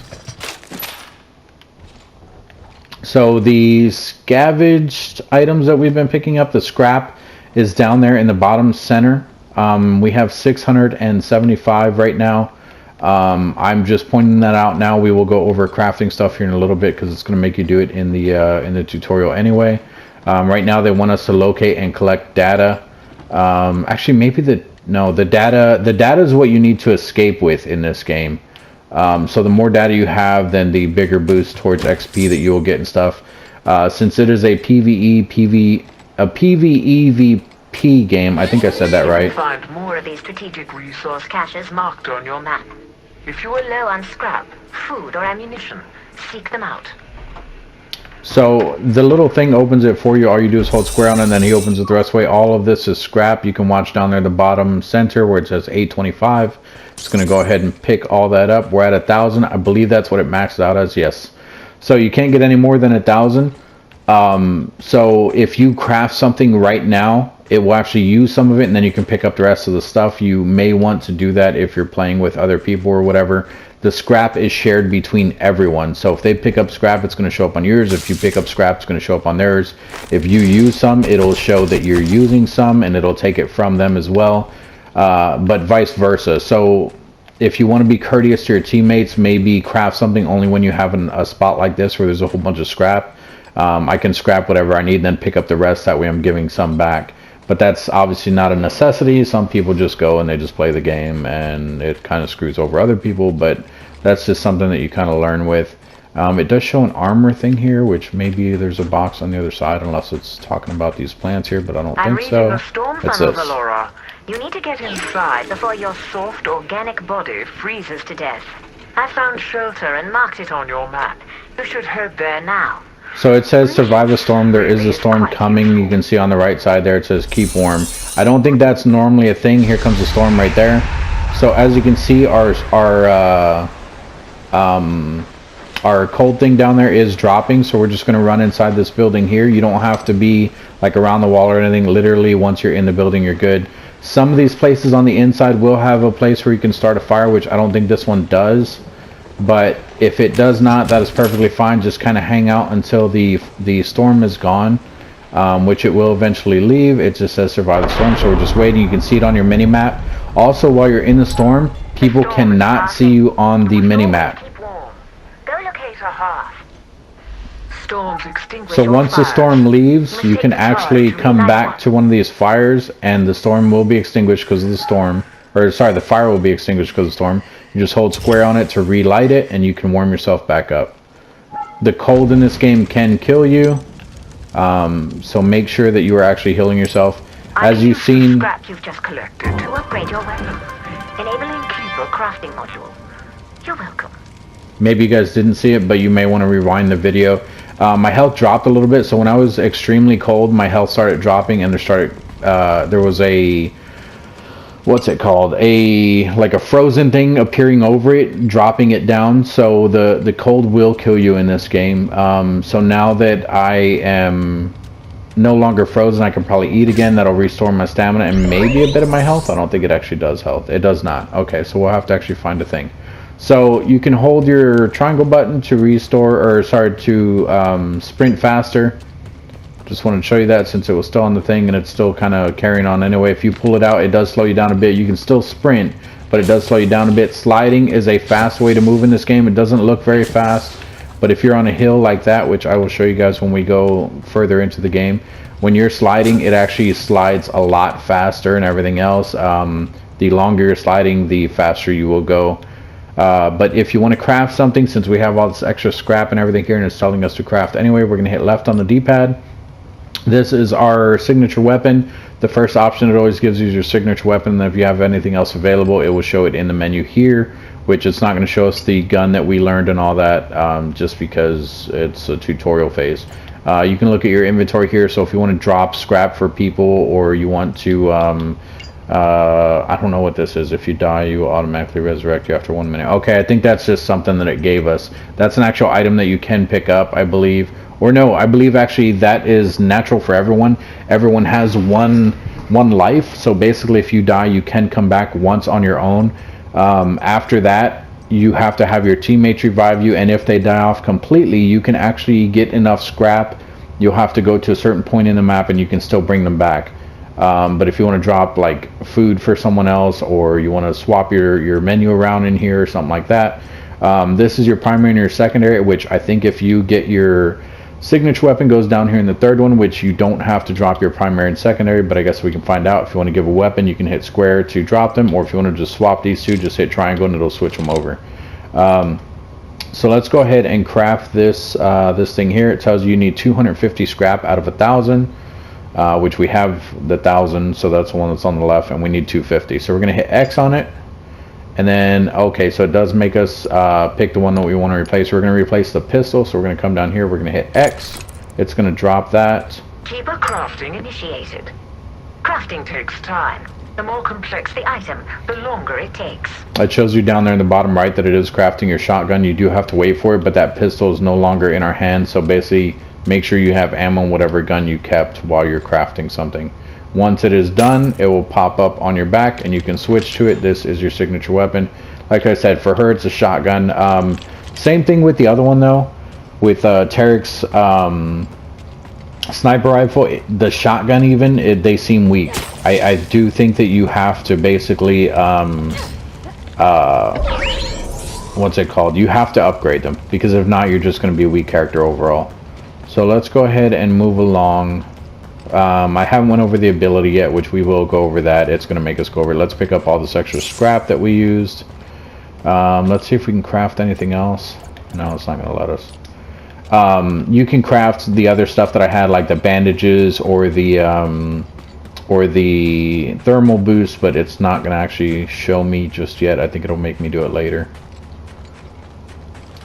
So the scavenged items that we've been picking up, the scrap, is down there in the bottom center. We have 675 right now. I'm just pointing that out now. We will go over crafting stuff here in a little bit because it's going to make you do it in the tutorial anyway. Right now they want us to locate and collect data. Actually, maybe the data is what you need to escape with in this game. So the more data you have, then the bigger boost towards XP that you will get and stuff. Since it is a PvEVP game, I think I said that right. Find more of these strategic resource caches marked on your map. If you are low on scrap, food, or ammunition, seek them out. So the little thing opens it for you. All you do is hold square on it, and then he opens it the rest way. All of this is scrap. You can watch down there at the bottom center where it says 825. It's going to go ahead and pick all that up. We're at 1,000. I believe that's what it maxes out as. Yes. So you can't get any more than 1,000. So if you craft something right now, it will actually use some of it, and then you can pick up the rest of the stuff. You may want to do that if you're playing with other people or whatever. The scrap is shared between everyone. So if they pick up scrap, it's going to show up on yours. If you pick up scrap, it's going to show up on theirs. If you use some, it'll show that you're using some, and it'll take it from them as well. But vice versa. So if you want to be courteous to your teammates, maybe craft something only when you have a spot like this where there's a whole bunch of scrap. I can scrap whatever I need and then pick up the rest. That way I'm giving some back. But that's obviously not a necessity. Some people just go and they just play the game, and it kind of screws over other people. But that's just something that you kind of learn with. It does show an armor thing here, which maybe there's a box on the other side, unless it's talking about these plants here, but I don't think so. A storm funnel, Valora. You need to get inside before your soft, organic body freezes to death. I found shelter and marked it on your map. You should head there now. So it says survive the storm. There is a storm coming. You can see on the right side there it says keep warm. I don't think that's normally a thing. Here comes the storm right there. So as you can see, our cold thing down there is dropping. So we're just going to run inside this building here. You don't have to be like around the wall or anything. Literally, once you're in the building, you're good. Some of these places on the inside will have a place where you can start a fire, which I don't think this one does. But if it does not, that is perfectly fine. Just kind of hang out until the storm is gone, which it will eventually leave. It just says survive the storm, so we're just waiting. You can see it on your mini map. Also, while you're in the storm, people cannot see you on the mini map. So once the storm leaves, you can actually come back to one of these fires, and the storm will be extinguished because of the storm. Or sorry, the fire will be extinguished because of the storm. You just hold square on it to relight it, and you can warm yourself back up. The cold in this game can kill you, so make sure that you are actually healing yourself. As you've seen, scrap you've just collected to upgrade your weapon, enabling Keeper crafting module. You're welcome. Maybe you guys didn't see it, but you may want to rewind the video. My health dropped a little bit, so when I was extremely cold, my health started dropping, and there was a, what's it called, like a frozen thing appearing over it, dropping it down. So the cold will kill you in this game. So now that I am no longer frozen, I can probably eat again. That'll restore my stamina and maybe a bit of my health. I don't think it actually does health. It does not. Okay, so we'll have to actually find a thing. So you can hold your triangle button to restore, or sorry, to sprint faster. Just wanted to show you that since it was still on the thing and it's still kind of carrying on anyway. If you pull it out, it does slow you down a bit. You can still sprint, but it does slow you down a bit. Sliding is a fast way to move in this game. It doesn't look very fast, but if you're on a hill like that, which I will show you guys when we go further into the game, when you're sliding, it actually slides a lot faster and everything else. The longer you're sliding, the faster you will go. But if you want to craft something, since we have all this extra scrap and everything here and it's telling us to craft anyway, we're going to hit left on the D-pad. This is our signature weapon. The first option it always gives you is your signature weapon, and then if you have anything else available, it will show it in the menu here, which it's not going to show us the gun that we learned and all that, just because it's a tutorial phase. You can look at your inventory here, so if you want to drop scrap for people, or you want to, I don't know what this is. If you die, you will automatically resurrect you after 1 minute. Okay, I think that's just something that it gave us. That's an actual item that you can pick up, I believe. Or no, I believe actually that is natural for everyone. Everyone has one life, so basically if you die, you can come back once on your own. After that, you have to have your teammates revive you, and if they die off completely, you can actually get enough scrap. You'll have to go to a certain point in the map and you can still bring them back. But if you want to drop like food for someone else, or you want to swap your menu around in here or something like that, this is your primary and your secondary, which I think if you get your signature weapon goes down here in the third one, which you don't have to drop your primary and secondary, but I guess we can find out. If you want to give a weapon, you can hit square to drop them, or if you want to just swap these two, just hit triangle and it'll switch them over. So let's go ahead and craft this this thing here. It tells you need 250 scrap out of 1,000, which we have the 1,000, so that's the one that's on the left, and we need 250. So we're going to hit X on it. And then, okay, so it does make us pick the one that we want to replace. We're going to replace the pistol, so we're going to come down here. We're going to hit X. It's going to drop that. Keep a crafting initiated. Crafting takes time. The more complex the item, the longer it takes. It shows you down there in the bottom right that it is crafting your shotgun. You do have to wait for it, but that pistol is no longer in our hands. So basically, make sure you have ammo on whatever gun you kept while you're crafting something. Once it is done, it will pop up on your back and you can switch to it. This is your signature weapon. Like I said, for her, it's a shotgun. Same thing with the other one though. With Tarek's sniper rifle, the shotgun even, they seem weak. I do think that you have to basically, what's it called? You have to upgrade them, because if not, you're just going to be a weak character overall. So let's go ahead and move along. I haven't went over the ability yet, which we will go over that. It's going to make us go over it. Let's pick up all this extra scrap that we used. Let's see if we can craft anything else. No, it's not going to let us. You can craft the other stuff that I had, like the bandages or the thermal boost, but it's not going to actually show me just yet. I think it'll make me do it later.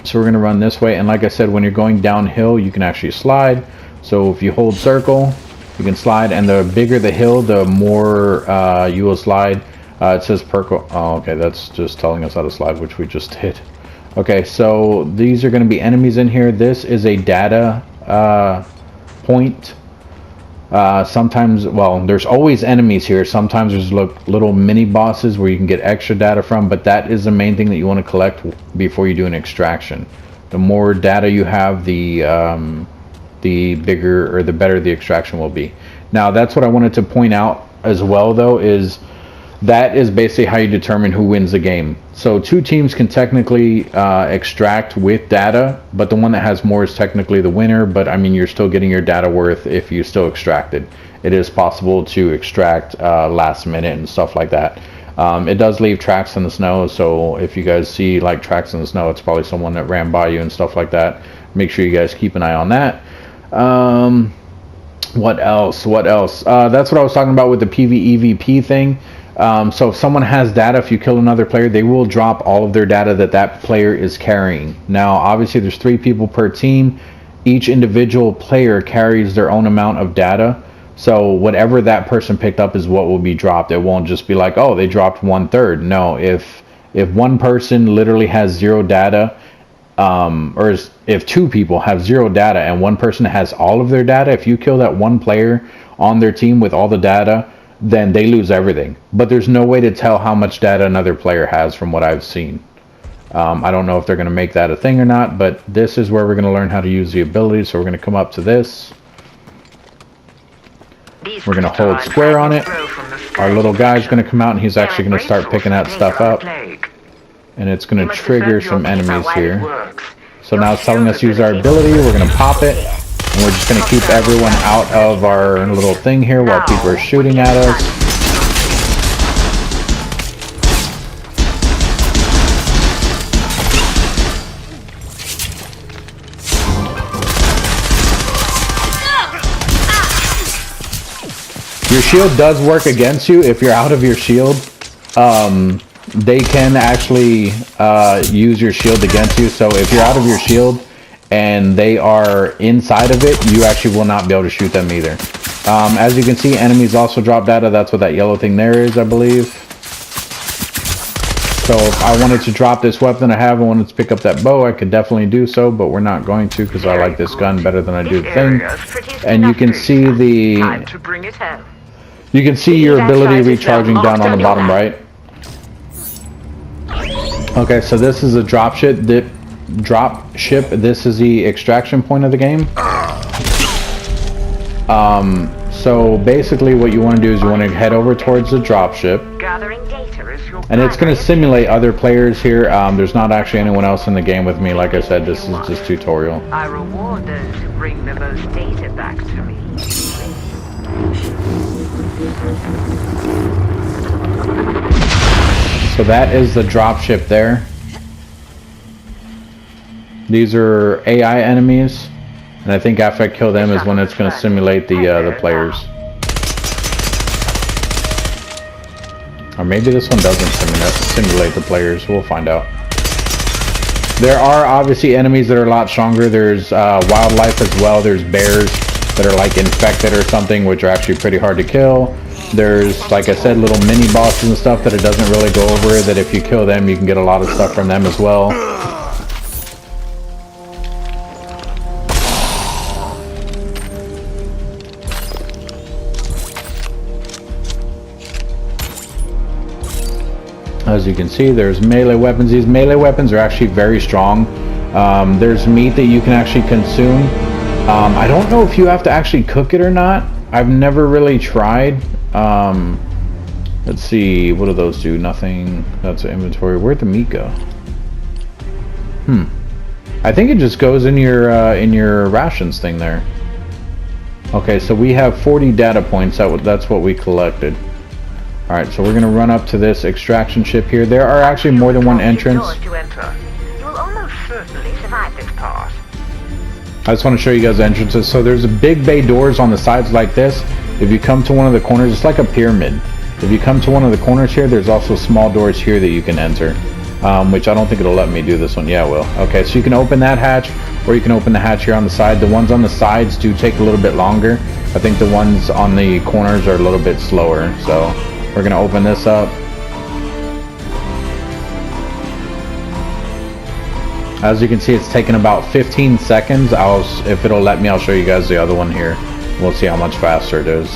So we're going to run this way, and like I said, when you're going downhill, you can actually slide. So if you hold circle, you can slide, and the bigger the hill, the more you will slide. It says purple. Oh, okay, that's just telling us how to slide, which we just did. Okay, so these are going to be enemies in here. This is a data point. Sometimes, well, there's always enemies here. Sometimes there's little mini bosses where you can get extra data from, but that is the main thing that you want to collect before you do an extraction. The more data you have, the bigger or the better the extraction will be. Now, that's what I wanted to point out as well, though, is that is basically how you determine who wins the game. So two teams can technically extract with data, but the one that has more is technically the winner. But I mean, you're still getting your data worth if you still extracted. It is possible to extract last minute and stuff like that. It does leave tracks in the snow, so if you guys see like tracks in the snow, it's probably someone that ran by you and stuff like that. Make sure you guys keep an eye on that. What else? That's what I was talking about with the PvEVP thing. So if someone has data, if you kill another player, they will drop all of their data that player is carrying. Now, obviously, there's 3 people per team. Each individual player carries their own amount of data. So whatever that person picked up is what will be dropped. It won't just be like, oh, they dropped 1/3. No, if one person literally has 0 data, or if 2 people have 0 data and one person has all of their data, if you kill that one player on their team with all the data, then they lose everything. But there's no way to tell how much data another player has from what I've seen. I don't know if they're going to make that a thing or not, but this is where we're going to learn how to use the ability. So we're going to come up to this. We're going to hold square on it. Our little guy's going to come out, and he's actually going to start picking that stuff up. And it's going to trigger some enemies here. So now it's telling us to use our ability. We're going to pop it. And we're just going to keep everyone out of our little thing here while people are shooting at us. Your shield does work against you. If you're out of your shield, they can actually use your shield against you. So if you're out of your shield and they are inside of it, you actually will not be able to shoot them either. As you can see, enemies also drop data. That's what that yellow thing there is, I believe. So if I wanted to drop this weapon I have and wanted to pick up that bow, I could definitely do so, but we're not going to because I like this gun better than I do the thing. And you can see your ability recharging down on the bottom right. Okay, so this is a drop ship. This is the extraction point of the game. So basically what you want to do is you want to head over towards the drop ship. And it's going to simulate other players here. There's not actually anyone else in the game with me. Like I said, this is just tutorial. I reward those who bring the most data back to me. So that is the drop ship there. These are AI enemies. And I think after I kill them is when it's going to simulate the players. Or maybe this one doesn't simulate the players. We'll find out. There are obviously enemies that are a lot stronger. There's wildlife as well. There's bears that are like infected or something, which are actually pretty hard to kill. There's, like I said, little mini bosses and stuff that it doesn't really go over, that if you kill them, you can get a lot of stuff from them as well. As you can see, there's melee weapons. These melee weapons are actually very strong. There's meat that you can actually consume. I don't know if you have to actually cook it or not. I've never really tried. Let's see, what do those do? Nothing. That's inventory. Where'd the meat go? I think it just goes in your rations thing there. Okay, so we have 40 data points. That's what we collected. Alright, so we're going to run up to this extraction ship here. There are actually more than one entrance. You will almost certainly survive this part. I just want to show you guys the entrances. So there's big bay doors on the sides like this. If you come to one of the corners, it's like a pyramid. If you come to one of the corners here, there's also small doors here that you can enter. Which I don't think it'll let me do this one. Yeah, it will. Okay, so you can open that hatch, or you can open the hatch here on the side. The ones on the sides do take a little bit longer. I think the ones on the corners are a little bit slower. So we're going to open this up. As you can see, it's taken about 15 seconds. If it'll let me, I'll show you guys the other one here. We'll see how much faster it is.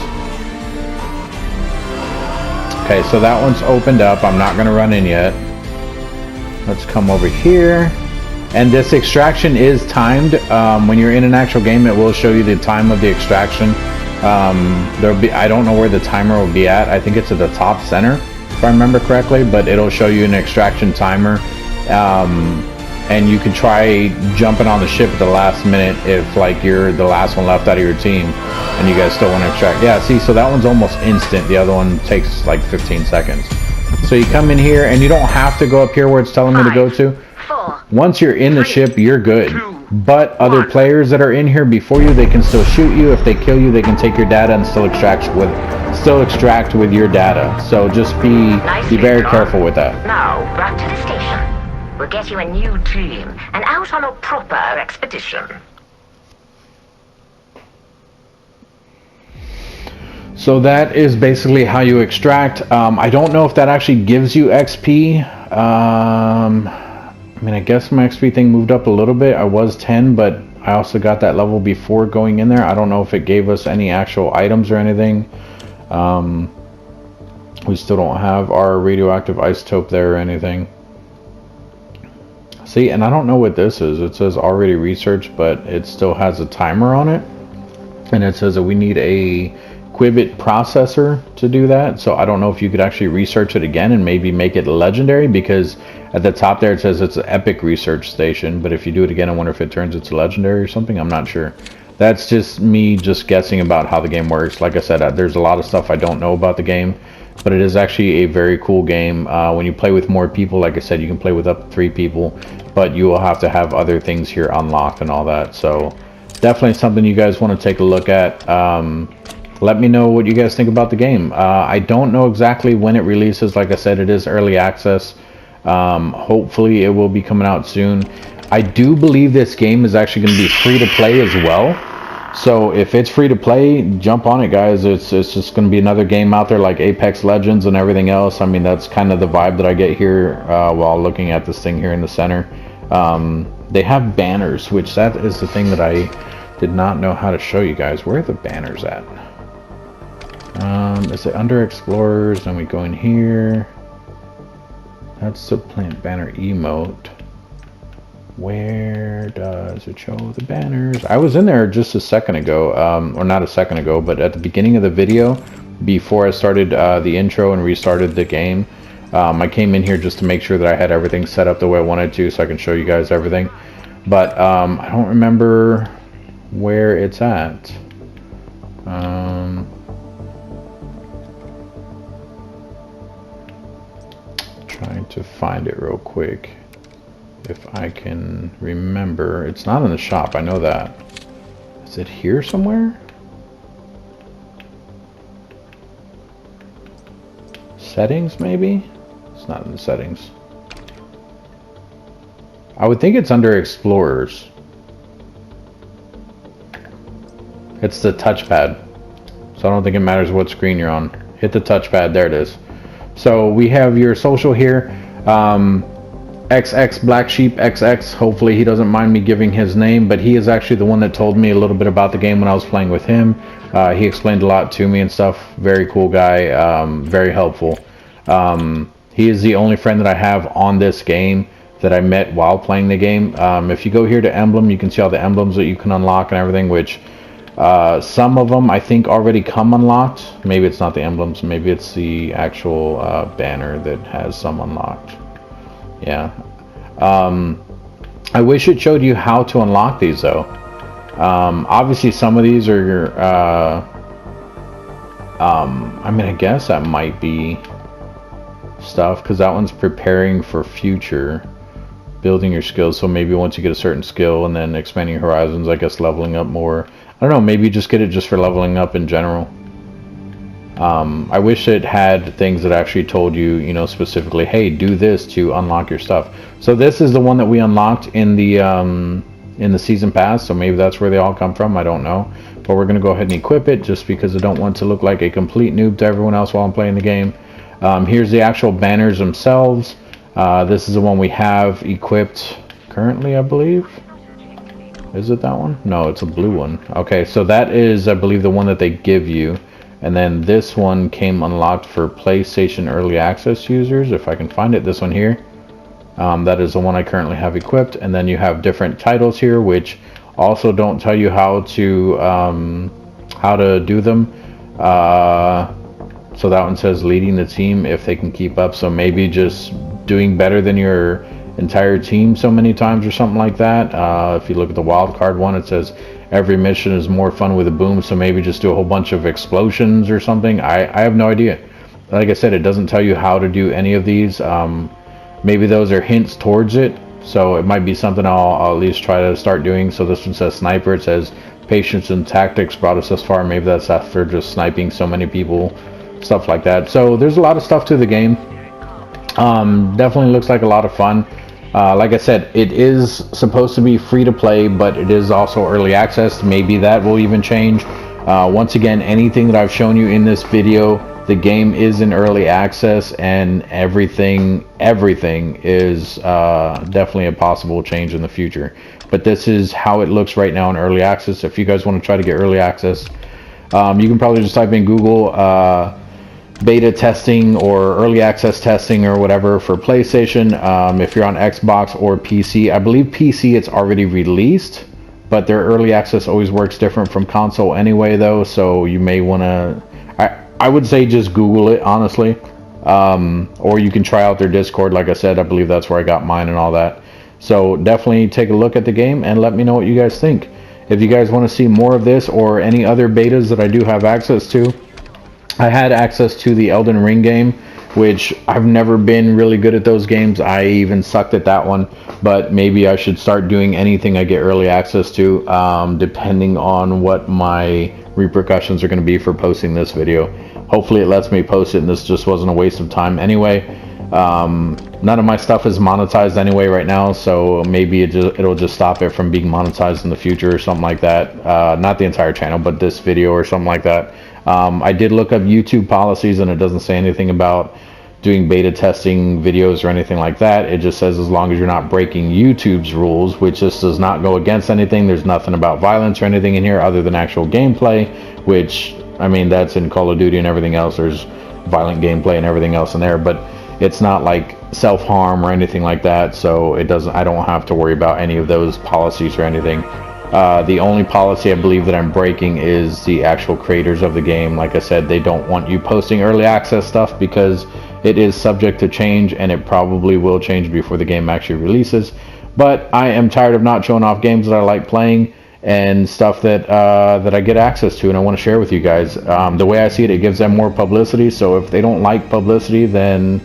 Okay, so that one's opened up. I'm not going to run in yet. Let's come over here. And this extraction is timed. When you're in an actual game, it will show you the time of the extraction. I don't know where the timer will be at. I think it's at the top center, if I remember correctly, but it'll show you an extraction timer. And you can try jumping on the ship at the last minute if like you're the last one left out of your team and you guys still want to extract. Yeah, see, so that one's almost instant. The other one takes like 15 seconds. So you come in here and you don't have to go up here where it's telling me to go to. Once you're in the ship, you're good. But other players that are in here before you, they can still shoot you. If they kill you, they can take your data and still extract with your data. So just be very careful with that. Now, back to the station. We'll get you a new team and out on a proper expedition. So that is basically how you extract. I don't know if that actually gives you XP. I mean, I guess my XP thing moved up a little bit. I was 10, but I also got that level before going in there. I don't know if it gave us any actual items or anything. We still don't have our radioactive isotope there or anything. See, and I don't know what this is. It says already researched, but it still has a timer on it. And it says that we need a Qubit processor to do that. So I don't know if you could actually research it again and maybe make it legendary, because at the top there it says it's an epic research station. But if you do it again, I wonder if it turns into legendary or something. I'm not sure. That's just me just guessing about how the game works. Like I said, there's a lot of stuff I don't know about the game. But it is actually a very cool game. When you play with more people, like I said, you can play with up to 3 people, but you will have to have other things here unlocked and all that. So definitely something you guys want to take a look at. Let me know what you guys think about the game. I don't know exactly when it releases. Like I said, it is early access. Hopefully it will be coming out soon. I do believe this game is actually going to be free to play as well. So if it's free to play, jump on it, guys. It's just going to be another game out there like Apex Legends and everything else. I mean, that's kind of the vibe that I get here while looking at this thing here in the center. They have banners, which that is the thing that I did not know how to show you guys. Where are the banners at? Is it under Explorers? Then we go in here. That's the plant banner emote. Where does it show the banners? I was in there just a second ago, or not a second ago, but at the beginning of the video, before I started the intro and restarted the game, I came in here just to make sure that I had everything set up the way I wanted to, so I can show you guys everything. But I don't remember where it's at. Trying to find it real quick. If I can remember. It's not in the shop, I know that. Is it here somewhere? Settings, maybe? It's not in the settings. I would think it's under Explorers. It's the touchpad. So I don't think it matters what screen you're on. Hit the touchpad, there it is. So we have your social here. XX Black Sheep XX, hopefully he doesn't mind me giving his name, but he is actually the one that told me a little bit about the game when I was playing with him. He explained a lot to me and stuff. Very cool guy, very helpful. He is the only friend that I have on this game that I met while playing the game. If you go here to emblem, you can see all the emblems that you can unlock and everything, which some of them I think already come unlocked. Maybe it's not the emblems, maybe it's the actual banner that has some unlocked. Yeah. I wish it showed you how to unlock these though. Obviously some of these are I mean, I guess that might be stuff, because that one's preparing for future, building your skills. So maybe once you get a certain skill, and then expanding your horizons, I guess leveling up more. I don't know, maybe you just get it just for leveling up in general. I wish it had things that actually told you, you know, specifically, hey, do this to unlock your stuff. So this is the one that we unlocked in the season pass, so maybe that's where they all come from, I don't know. But we're going to go ahead and equip it, just because I don't want to look like a complete noob to everyone else while I'm playing the game. Here's the actual banners themselves. This is the one we have equipped currently, I believe. Is it that one? No, it's a blue one. Okay, so that is, I believe, the one that they give you. And then this one came unlocked for PlayStation Early Access users, if I can find it, this one here. That is the one I currently have equipped. And then you have different titles here, which also don't tell you how to do them. So that one says leading the team if they can keep up. So maybe just doing better than your entire team so many times or something like that. If you look at the wildcard one, it says every mission is more fun with a boom, so maybe just do a whole bunch of explosions or something. I have no idea. Like I said, it doesn't tell you how to do any of these. Maybe those are hints towards it, so it might be something I'll at least try to start doing. So this one says sniper. It says patience and tactics brought us this far. Maybe that's after just sniping so many people, stuff like that. So there's a lot of stuff to the game. Definitely looks like a lot of fun. Like I said, it is supposed to be free to play, but it is also early access. Maybe that will even change. Once again, anything that I've shown you in this video, the game is in early access, and everything is definitely a possible change in the future. But this is how it looks right now in early access. If you guys want to try to get early access, you can probably just type in Google beta testing or early access testing or whatever for PlayStation. If you're on Xbox or PC, I believe PC it's already released, but their early access always works different from console anyway though, so you may want to, I would say just Google it, honestly. Or you can try out their Discord. Like I said, I believe that's where I got mine and all that. So definitely take a look at the game and let me know what you guys think. If you guys want to see more of this or any other betas that I do have access to, I had access to the Elden Ring game, which I've never been really good at those games. I even sucked at that one, but maybe I should start doing anything I get early access to, depending on what my repercussions are going to be for posting this video. Hopefully it lets me post it and this just wasn't a waste of time anyway. None of my stuff is monetized anyway right now, so maybe it'll just stop it from being monetized in the future or something like that. Not the entire channel, but this video or something like that. I did look up YouTube policies, and it doesn't say anything about doing beta testing videos or anything like that. It just says as long as you're not breaking YouTube's rules, which just does not go against anything. There's nothing about violence or anything in here other than actual gameplay, which, I mean, that's in Call of Duty and everything else. There's violent gameplay and everything else in there, but it's not like self-harm or anything like that, so it doesn't, I don't have to worry about any of those policies or anything. The only policy I believe that I'm breaking is the actual creators of the game. Like I said, they don't want you posting early access stuff because it is subject to change, and it probably will change before the game actually releases. But I am tired of not showing off games that I like playing and stuff that that I get access to, and I want to share with you guys. The way I see it, it gives them more publicity, so if they don't like publicity, then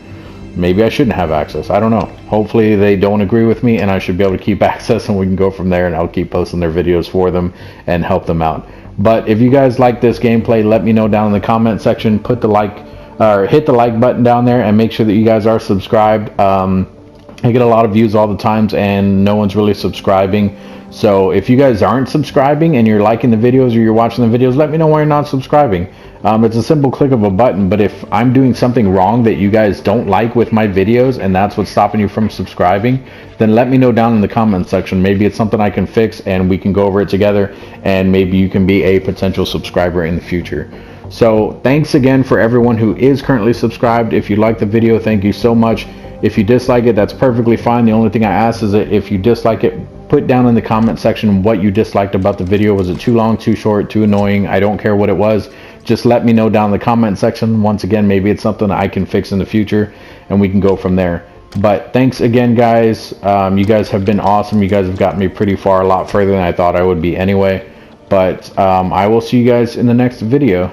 maybe I shouldn't have access. I don't know. Hopefully they don't agree with me, and I should be able to keep access, and we can go from there, and I'll keep posting their videos for them and help them out. But if you guys like this gameplay, let me know down in the comment section. Put the like or hit the like button down there, and make sure that you guys are subscribed. I get a lot of views all the times, and no one's really subscribing. So if you guys aren't subscribing and you're liking the videos or you're watching the videos, let me know why you're not subscribing. It's a simple click of a button, but if I'm doing something wrong that you guys don't like with my videos and that's what's stopping you from subscribing, then let me know down in the comment section. Maybe it's something I can fix and we can go over it together, and maybe you can be a potential subscriber in the future. So thanks again for everyone who is currently subscribed. If you like the video, thank you so much. If you dislike it, that's perfectly fine. The only thing I ask is that if you dislike it, put down in the comment section what you disliked about the video. Was it too long, too short, too annoying? I don't care what it was. Just let me know down in the comment section. Once again, maybe it's something I can fix in the future, and we can go from there. But thanks again, guys. You guys have been awesome. You guys have gotten me pretty far, a lot further than I thought I would be anyway. But I will see you guys in the next video.